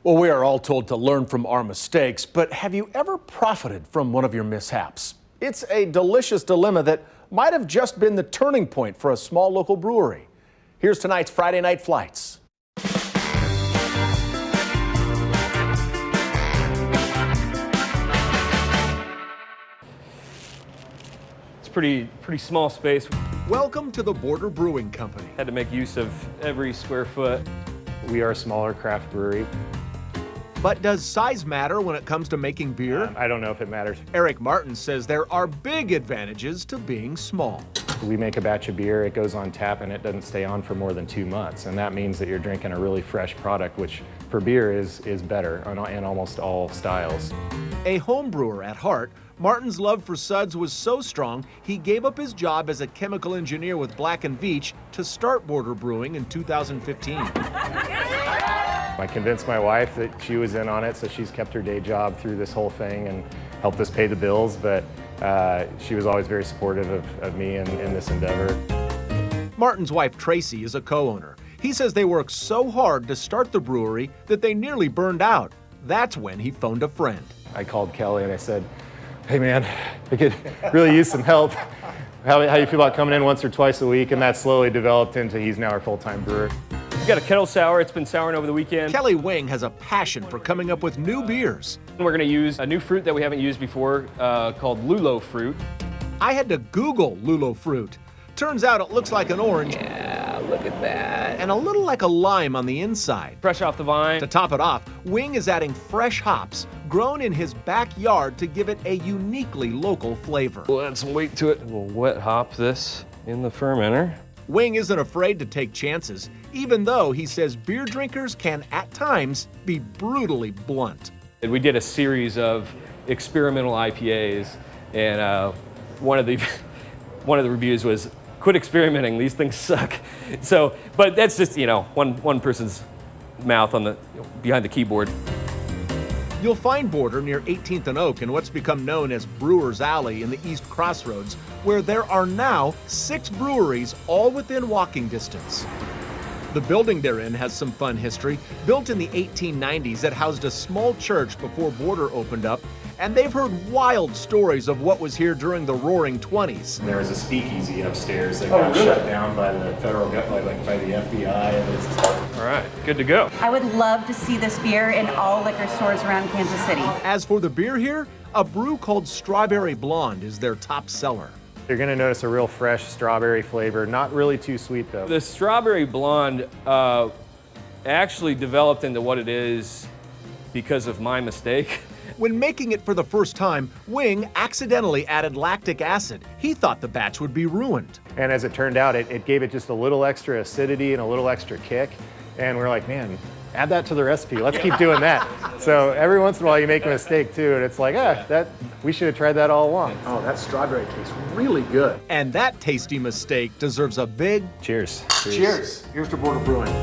Well, we are all told to learn from our mistakes, but have you ever profited from one of your mishaps? It's a delicious dilemma that might have just been the turning point for a small local brewery. Here's tonight's Friday Night Flights. It's pretty small space. Welcome to the Border Brewing Company. Had to make use of every square foot. We are a smaller craft brewery. But does size matter when it comes to making beer? I don't know if it matters. Eric Martin says there are big advantages to being small. We make a batch of beer, it goes on tap, and it doesn't stay on for more than 2 months. And that means that you're drinking a really fresh product, which for beer is better in almost all styles. A home brewer at heart, Martin's love for suds was so strong, he gave up his job as a chemical engineer with Black & Veatch to start Border Brewing in 2015. I convinced my wife that she was in on it, so she's kept her day job through this whole thing and helped us pay the bills, but she was always very supportive of me in this endeavor. Martin's wife, Tracy, is a co-owner. He says they worked so hard to start the brewery that they nearly burned out. That's when he phoned a friend. I called Kelly and I said, hey man, I could really use some help. How do you feel about coming in once or twice a week? And that slowly developed into he's now our full-time brewer. We've got a kettle sour. It's been souring over the weekend. Kelly Wing has a passion for coming up with new beers. We're going to use a new fruit that we haven't used before called lulo fruit. I had to Google lulo fruit. Turns out it looks like an orange. Yeah, look at that. And a little like a lime on the inside. Fresh off the vine. To top it off, Wing is adding fresh hops grown in his backyard to give it a uniquely local flavor. We'll add some weight to it. We'll wet hop this in the fermenter. Wing isn't afraid to take chances, even though he says beer drinkers can at times be brutally blunt. We did a series of experimental IPAs, and one of the reviews was, "Quit experimenting, these things suck." So, but that's just, one person's mouth on behind the keyboard. You'll find Border near 18th and Oak in what's become known as Brewer's Alley in the East Crossroads, where there are now 6 breweries all within walking distance. The building they're in has some fun history. Built in the 1890s, it housed a small church before Border opened up, and they've heard wild stories of what was here during the Roaring 20s. There was a speakeasy upstairs that got shut down by the federal government, by the FBI. All right, good to go. I would love to see this beer in all liquor stores around Kansas City. As for the beer here, a brew called Strawberry Blonde is their top seller. You're gonna notice a real fresh strawberry flavor, not really too sweet though. The Strawberry Blonde actually developed into what it is because of my mistake. When making it for the first time, Wing accidentally added lactic acid. He thought the batch would be ruined. And as it turned out, it gave it just a little extra acidity and a little extra kick. And we're like, man, add that to the recipe. Let's keep doing that. So every once in a while you make a mistake too, and it's like, we should have tried that all along. Oh, that strawberry tastes really good. And that tasty mistake deserves a big cheers. Cheers. Here's to Border Brewing.